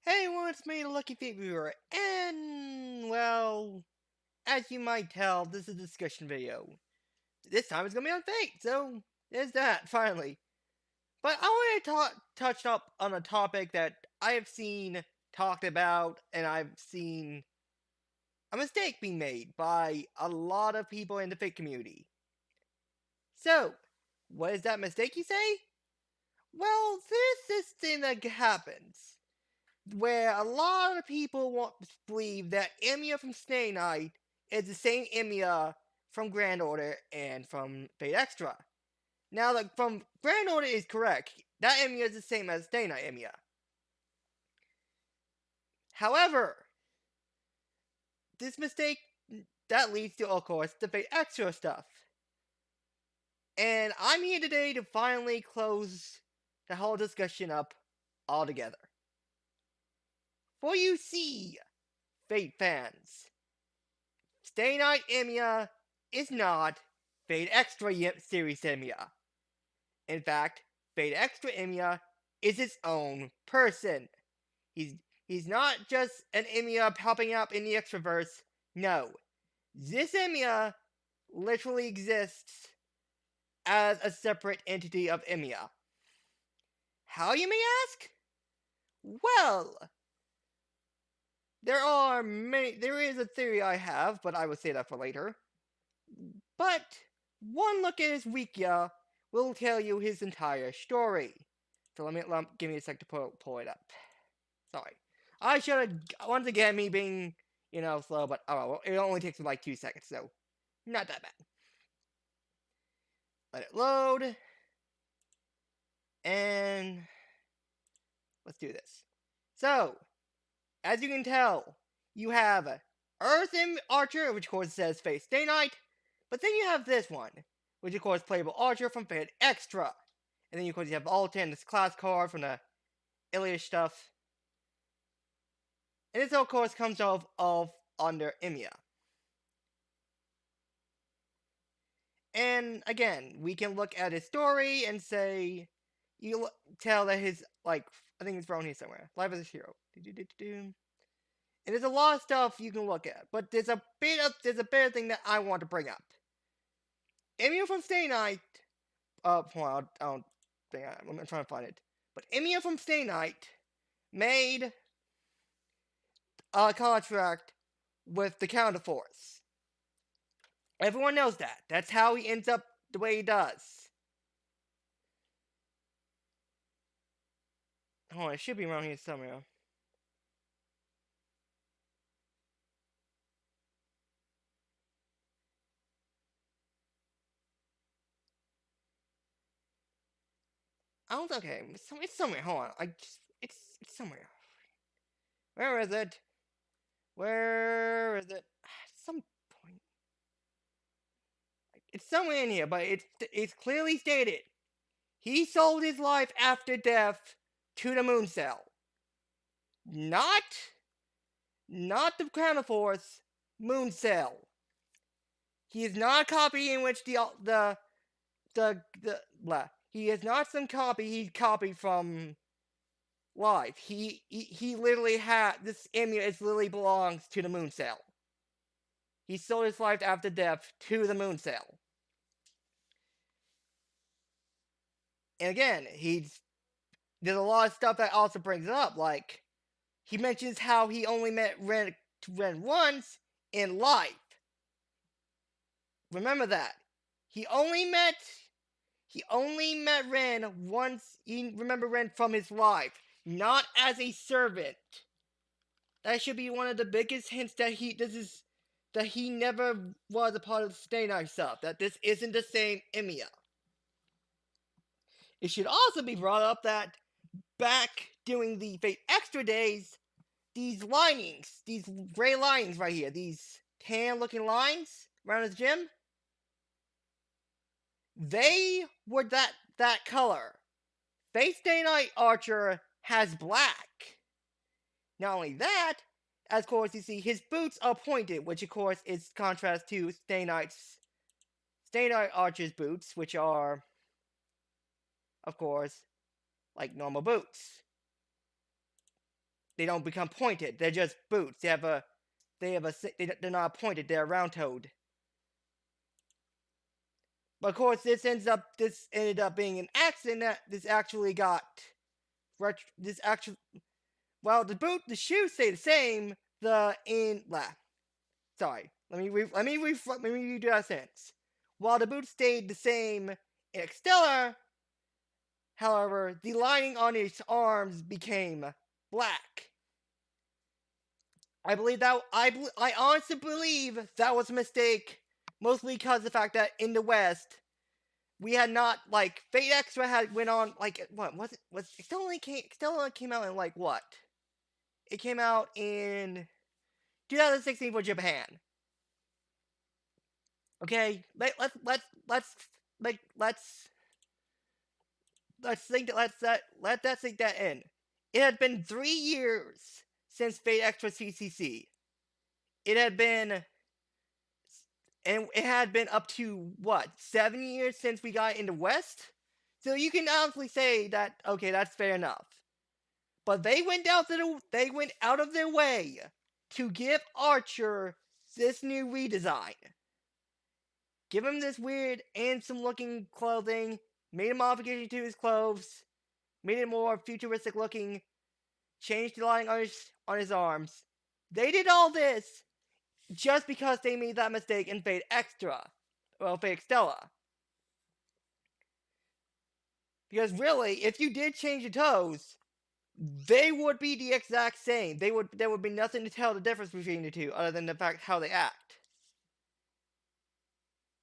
Hey everyone, it's me, the Lucky Feet Viewer, and, well, as you might tell, this is a discussion video. This time it's gonna be on Fate, so there's that, finally. But I want to touch up on a topic that I have seen talked about, and I've seen a mistake being made by a lot of people in the Fate community. So, what is that mistake, you say? Well, there's this thing that happens where a lot of people believe that EMIYA from Stay Night is the same EMIYA from Grand Order and from Fate Extra. Now, from Grand Order is correct. That EMIYA is the same as Stay Night EMIYA. However, this mistake that leads to, of course, the Fate Extra stuff. And I'm here today to finally close the whole discussion up altogether. For you see, Fate fans, Stay Night EMIYA is not Fate Extra Series EMIYA. In fact, Fate Extra EMIYA is its own person. He's not just an EMIYA popping up in the Extraverse. No. This EMIYA literally exists as a separate entity of EMIYA. How, you may ask? Well, there is a theory I have, but I will say that for later. But one look at his Wikia will tell you his entire story. So give me a sec to pull it up. Sorry. I should have, once again, me being, slow, but oh well, it only takes me like 2 seconds, so not that bad. Let it load. And let's do this. So, as you can tell, you have Earth and Archer, which of course says Fate Stay Night, but then you have this one, which of course playable Archer from Fate Extra. And then of course you have Alton, this class card from the Ilias stuff. And this of course comes off under EMIYA. And again, we can look at his story and say, you tell that his, I think it's around here somewhere. Life as a Hero. And there's a lot of stuff you can look at, but there's a better thing that I want to bring up. EMIYA from Stay Night, hold on, I'm trying to find it. But EMIYA from Stay Night made a contract with the Counterforce. Everyone knows that. That's how he ends up the way he does. Hold on, it should be around here somewhere. Okay, it's somewhere. Hold on, it's somewhere. Where is it? Where is it? At some point, it's somewhere in here, but it's clearly stated. He sold his life after death to the Moon Cell. Not the Counterforce, Moon Cell. He is not a copy in which he is not some copy he copied from life. He literally this EMIYA literally belongs to the Moon Cell. He sold his life after death to the Moon Cell. And again, there's a lot of stuff that also brings it up, like he mentions how he only met Ren once in life. Remember that. He only met Ren once. You remember Ren from his life, not as a servant. That should be one of the biggest hints that he never was a part of the Stay Night stuff. That this isn't the same EMIYA. It should also be brought up that back during the Fate Extra days, these linings, these gray lines right here, these tan-looking lines around his gym, they were that color. Fate Stay Night Archer has black. Not only that, as of course you see his boots are pointed, which of course is contrast to Stay Night Archer's boots, which are, of course, like normal boots. they don't become pointed. They're just boots. They're not pointed. They're round-toed. But of course, this ended up being an accident. That this actually got this actually well, the shoes stay the same. Sorry, let me redo that sentence. While the boots stayed the same in Extella, however, the lining on his arms became black. I honestly believe that was a mistake, mostly because of the fact that in the West we had not like Fate Extra had went on like what was it was Extella came out in like what? It came out in 2016 for Japan. Okay, let that sink that in. It had been 3 years since Fate Extra CCC. It had been up to what 7 years since we got into West. So you can honestly say that okay, that's fair enough. But they went out of their way to give Archer this new redesign. Give him this weird, handsome looking clothing, made a modification to his clothes, made it more futuristic looking, changed the lining on his arms. They did all this just because they made that mistake in Fate Extra. Well, Fate Extella. Because really, if you did change the toes, they would be the exact same. There would be nothing to tell the difference between the two other than the fact how they act.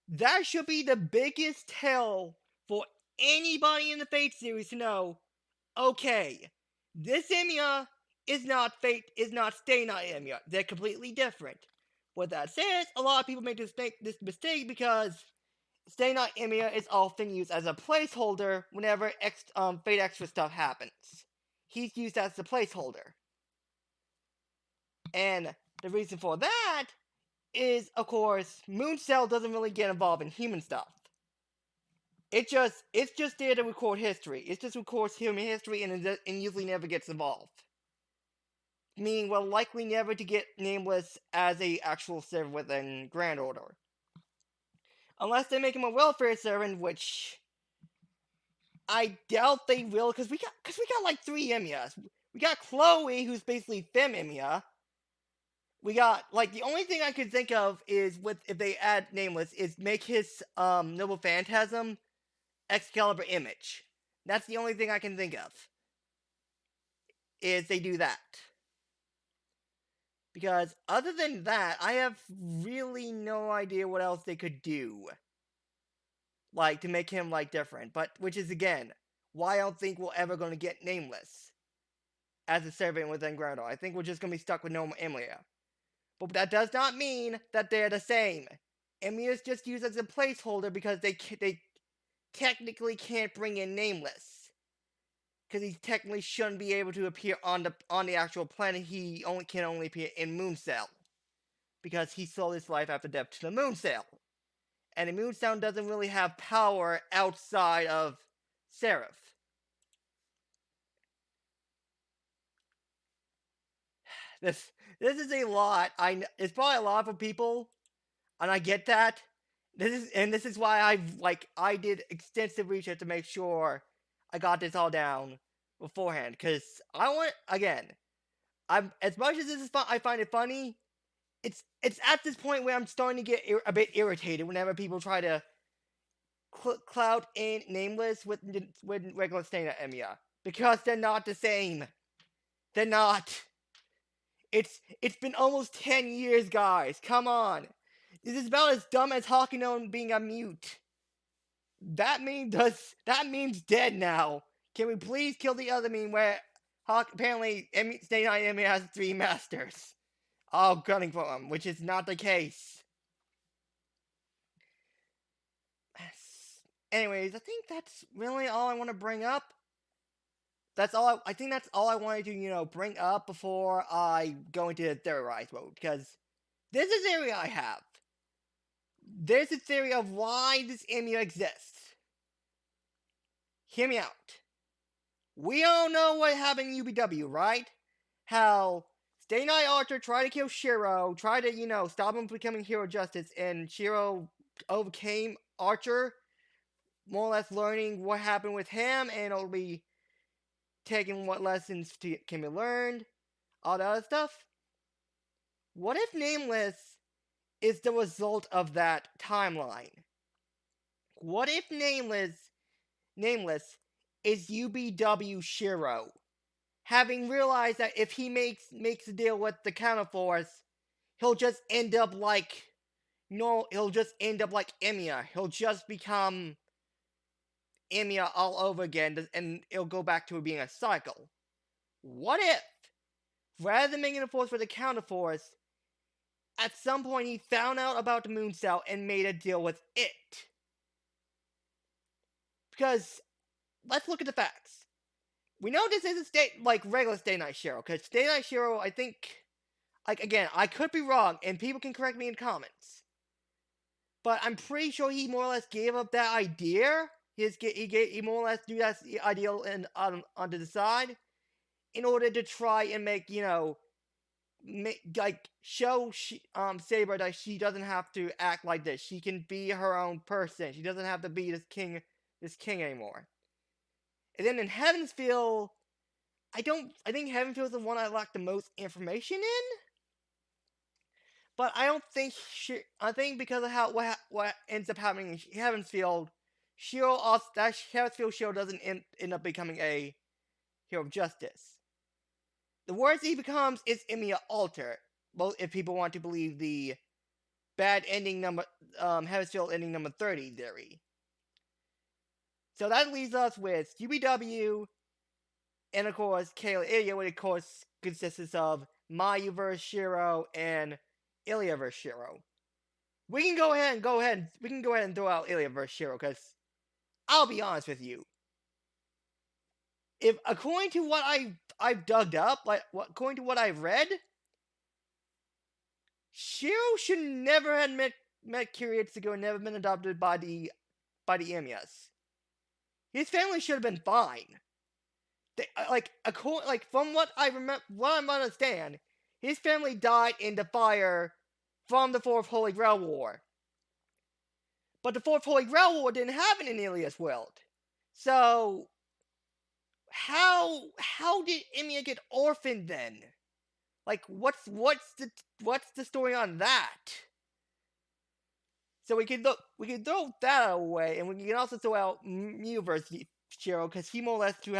That should be the biggest tell for anybody in the Fate series to know, okay, this EMIYA is not Stay Night EMIYA. They're completely different. What that says, a lot of people make this mistake because Stay Night EMIYA is often used as a placeholder whenever Fate Extra stuff happens. He's used as the placeholder. And the reason for that is, of course, Mooncell doesn't really get involved in human stuff. It's just there to record history. It just records human history and usually never gets involved. Meaning we're likely never to get Nameless as a actual servant within Grand Order. Unless they make him a welfare servant, which I doubt they will, because we got like 3 EMIYAs. We got Chloe, who's basically Fem EMIYA. We got, like, the only thing I could think of is, if they add Nameless, is make his, Noble Phantasm Excalibur image. That's the only thing I can think of. Is they do that. Because, other than that, I have really no idea what else they could do. Like, to make him, like, different. But, which is, again, why I don't think we're ever going to get Nameless as a servant within Grand Order. I think we're just going to be stuck with normal EMIYA. But that does not mean that they're the same. EMIYA is just used as a placeholder because they technically can't bring in Nameless. Because he technically shouldn't be able to appear on the actual planet. He can only appear in Mooncell. Because he sold his life after death to the Mooncell. And the Mooncell doesn't really have power outside of Seraph. This is a lot. It's probably a lot for people, and I get that. This is why I did extensive research to make sure I got this all down beforehand. Because as much as this is fun, I find it funny. It's at this point where I'm starting to get a bit irritated whenever people try to cloud in Nameless with regular Stay Night EMIYA, because they're not the same. They're not. It's been almost 10 years, guys. Come on. This is about as dumb as Hakuno being a mute. That meme's dead now. Can we please kill the other meme where apparently Stay Night EMIYA has 3 masters? All gunning for him, which is not the case. Anyways, I think that's really all I want to bring up. I think that's all I wanted to, bring up before I go into theorize mode, because this is a theory I have. There's a theory of why this EMIYA exists. Hear me out. We all know what happened in UBW, right? how Stay Night Archer tried to kill Shiro, tried to, stop him from becoming Hero Justice, and Shiro overcame Archer, more or less learning what happened with him, and it'll be taking what lessons can be learned, all that other stuff. What if Nameless is the result of that timeline? What if Nameless is UBW Shiro, having realized that if he makes a deal with the Counterforce, he'll just end up like he'll just end up like EMIYA. He'll just become EMIYA all over again, and it'll go back to being a cycle. What if, rather than making a force for the Counterforce, at some point he found out about the Moon Cell and made a deal with it? Because let's look at the facts. We know this isn't regular Stay Night Shiro, because Stay Night Shiro, I think, again, I could be wrong, and people can correct me in comments, but I'm pretty sure he more or less gave up that idea. He more or less do that ideal and onto the side in order to try and show Saber that she doesn't have to act like this. She can be her own person. She doesn't have to be this king anymore. And then in Heavensfield, I think Heavensfield is the one I lack the most information in. But I don't think I think because of what ends up happening in Heavensfield, Heavensfield Shiro doesn't end up becoming a Hero of Justice. The worst he becomes is EMIYA Alter. Well, if people want to believe the bad ending Heavensfield ending number 30 theory. So that leaves us with UBW, and of course EMIYA, which of course consists of Mayu vs. Shiro and EMIYA vs. Shiro. We can go ahead and throw out EMIYA vs. Shiro, because I'll be honest with you. If according to what I've dug up, according to what I've read, Shiro should never have met Kiritsugu and never been adopted by the EMIYAs. His family should have been fine. From what I understand, his family died in the fire from the Fourth Holy Grail War. But the Fourth Holy Grail War didn't happen in Ilias world. So how did EMIYA get orphaned then? What's the story on that? So we can throw that away, and we can also throw out Miyu vs. Shiro, because he more or less threw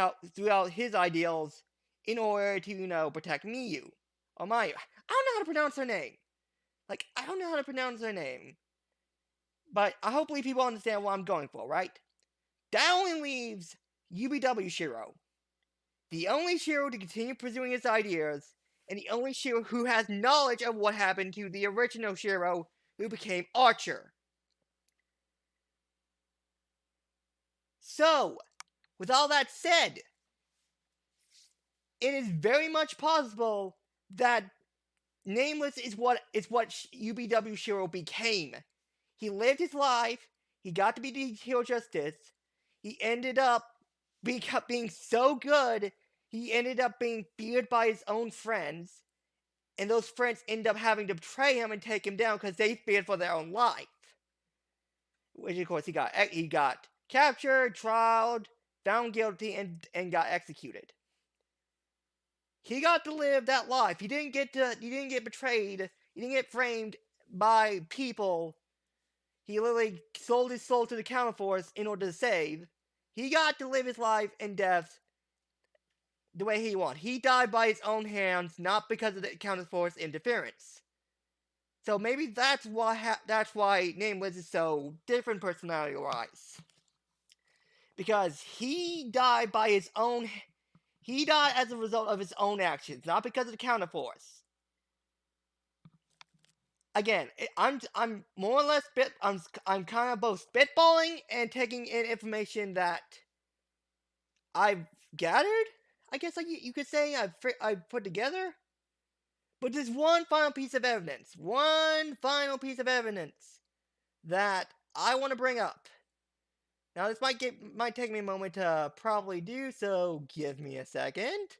out his ideals in order to, protect Miyu. Or Mayu. I don't know how to pronounce her name. I don't know how to pronounce her name. But hopefully people understand what I'm going for, right? That only leaves UBW Shiro. The only Shiro to continue pursuing his ideas, and the only Shiro who has knowledge of what happened to the original Shiro who became Archer. So, with all that said, it is very much possible that Nameless is what UBW Shiro became. He lived his life, he got to be the Hero Justice, he ended up being so good, he ended up being feared by his own friends, and those friends end up having to betray him and take him down because they feared for their own life. Which, of course, he got captured, trialed, found guilty, and got executed. He got to live that life. He didn't get betrayed. He didn't get framed by people. He literally sold his soul to the Counterforce in order to save. He got to live his life and death the way he wanted. He died by his own hands, not because of the Counterforce interference. So maybe that's why Nameless is so different personality-wise. Because he died by his own. He died as a result of his own actions, not because of the Counterforce. Again, I'm more or less I'm kind of both spitballing and taking in information that I've gathered. I guess you could say I've put together. But there's one final piece of evidence that I want to bring up. Now this might take me a moment to probably do, so give me a second.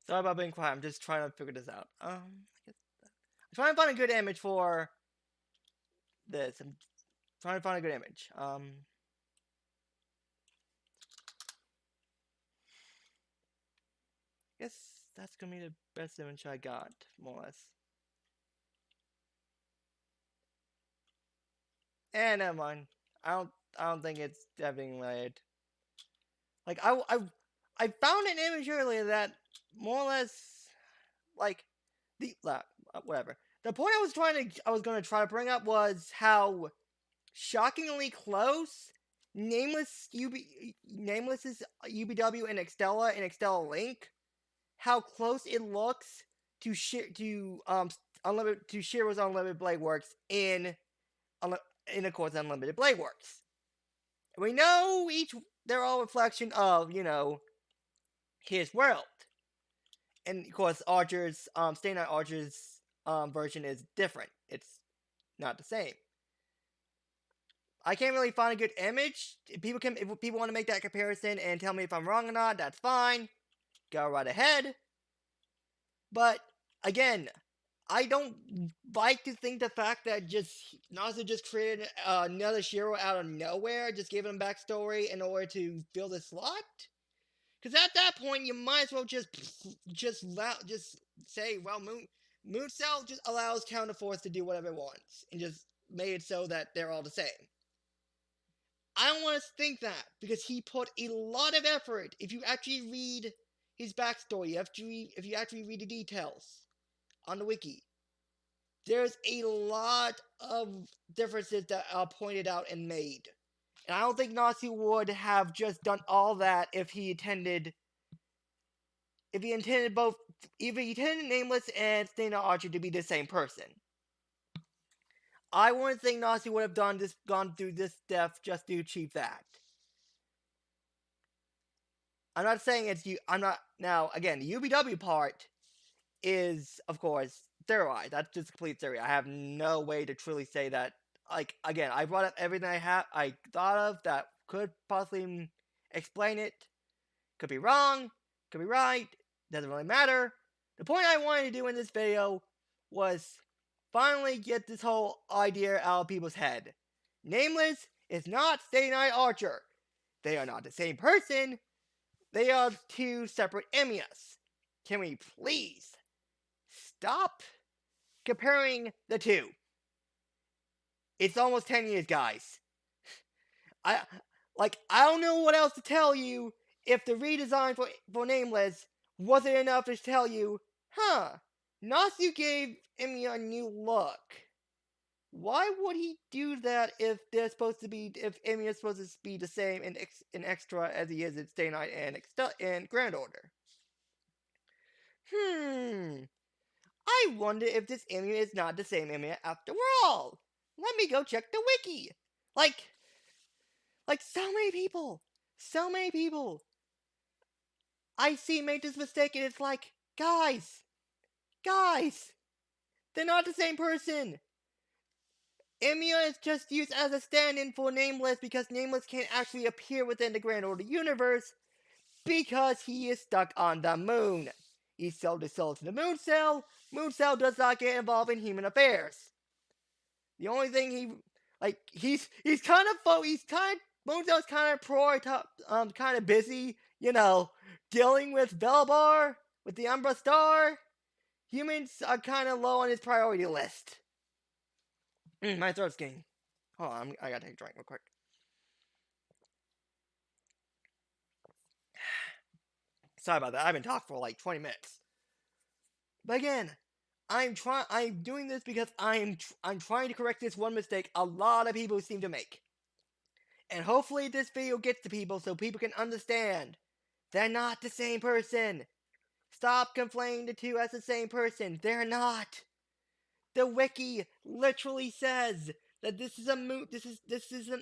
Sorry about being quiet. I'm just trying to figure this out. I'm trying to find a good image for this. I'm trying to find a good image. I guess that's gonna be the best image I got, more or less. And never mind. I don't think it's being laid. Like I found an image earlier that more or less like the whatever. The point I was going to try to bring up was how shockingly close Nameless's UBW and Extella Link, how close it looks to Shiro's Unlimited Blade Works in of course Unlimited Blade Works. We know they're all a reflection of, his world. And of course Stay Night Archer's version is different. It's not the same. I can't really find a good image. If people want to make that comparison and tell me if I'm wrong or not, that's fine. Go right ahead. But again, I don't like to think the fact that Nasu just created another Shiro out of nowhere, just gave him backstory in order to fill the slot. Because at that point, you might as well just say, well, Moon Cell just allows Counterforce to do whatever it wants, and just made it so that they're all the same. I don't want to think that, because he put a lot of effort. If you actually read his backstory, if you actually read the details on the wiki, there's a lot of differences that are pointed out and made. And I don't think Nasu would have just done all that if he intended Nameless and Stay Night Archer to be the same person. I wouldn't think Nasu would have gone through this depth just to achieve that. I'm not saying it's you. I'm not now. Again, the UBW part is, of course, theorized. That's just complete theory. I have no way to truly say that. Like, again, I brought up everything I thought of that could possibly explain it. Could be wrong. Could be right. Doesn't really matter. The point I wanted to do in this video was finally get this whole idea out of people's head. Nameless is not Stay Night Archer. They are not the same person. They are two separate EMIYAs. Can we please stop comparing the two? It's almost 10 years, guys. I don't know what else to tell you if the redesign for Nameless wasn't enough to tell you, Nasu gave EMIYA a new look. Why would he do that if EMIYA is supposed to be the same in Extra as he is in Stay Night and Grand Order? I wonder if this EMIYA is not the same EMIYA after all. Let me go check the wiki. Like so many people. I see make this mistake and it's like, guys, they're not the same person. EMIYA is just used as a stand-in for Nameless because Nameless can't actually appear within the Grand Order universe because he is stuck on the moon. He's sold his soul to the Moon Cell. Moon Cell does not get involved in human affairs. The only thing he's kind of Moon Cell's kind of busy, dealing with Velbar, with the Umbra Star. Humans are kind of low on his priority list. My throat's getting. Hold on, I gotta take a drink real quick. Sorry about that. I've been talking for like 20 minutes. But again, I'm doing this because I'm trying to correct this one mistake a lot of people seem to make. And hopefully this video gets to people so people can understand they're not the same person. Stop conflating the two as the same person. They're not. The wiki literally says that this is an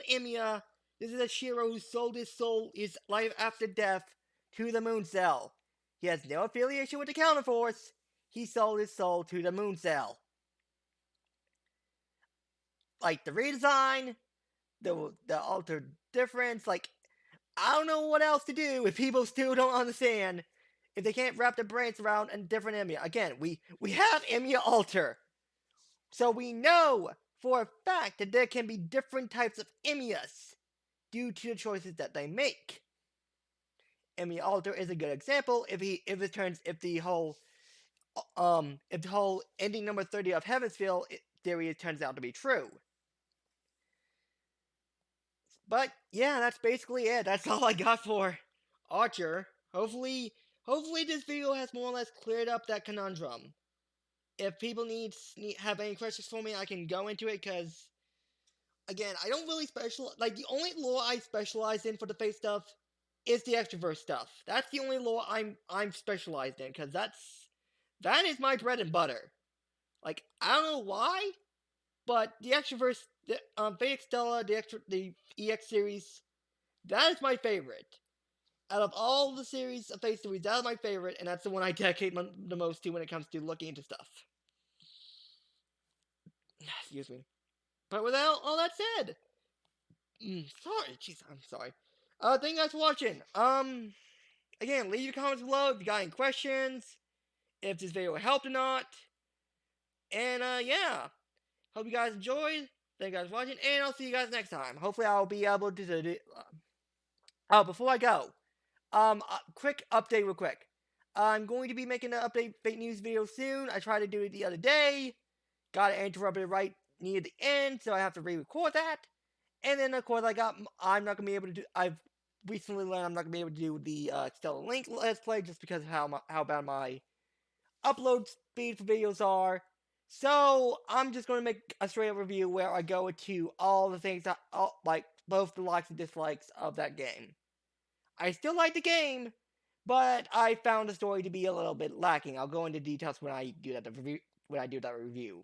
EMIYA. This is a Shiro who sold his soul, his life after death, to the Moon Cell. He has no affiliation with the Counterforce. He sold his soul to the Moon Cell. Like the redesign, the altered difference, like I don't know what else to do if people still don't understand. If they can't wrap their brains around a different EMIYA. Again, we have EMIYA Alter. So we know for a fact that there can be different types of EMIYAs due to the choices that they make. EMIYA Alter is a good example if the whole ending number 30 of Heavensville theory turns out to be true. But yeah, that's basically it. That's all I got for Archer. Hopefully this video has more or less cleared up that conundrum. If people have any questions for me, I can go into it, because again, I don't really like the only lore I specialize in for the Fate stuff is the extrovert stuff. That's the only lore I'm specialized in, because that is my bread and butter. Like, I don't know why, but the extrovert, Fate Stella, the EX series, that is my favorite. Out of all the series of Fate series, that is my favorite, and that's the one I dedicate the most to when it comes to looking into stuff. Excuse me. But without all that said, sorry, jeez, I'm sorry. Thank you guys for watching. Again, leave your comments below if you got any questions, if this video helped or not. And, yeah. Hope you guys enjoyed. Thank you guys for watching, and I'll see you guys next time. Hopefully I'll be able to do, before I go, quick update real quick. I'm going to be making an update Fate News video soon. I tried to do it the other day. Got interrupted right near the end, so I have to re-record that. And then, of course, I'm not going to be able to do, I've recently learned I'm not going to be able to do the Stellar Link Let's Play just because of how bad my upload speed for videos are. So, I'm just going to make a straight up review where I go into all the things like, both the likes and dislikes of that game. I still like the game, but I found the story to be a little bit lacking. I'll go into details when I do that review.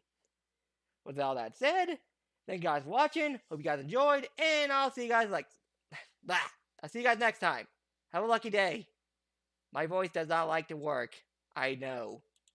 With all that said, thank you guys for watching. Hope you guys enjoyed, and I'll see you guys I'll see you guys next time. Have a lucky day. My voice does not like to work. I know.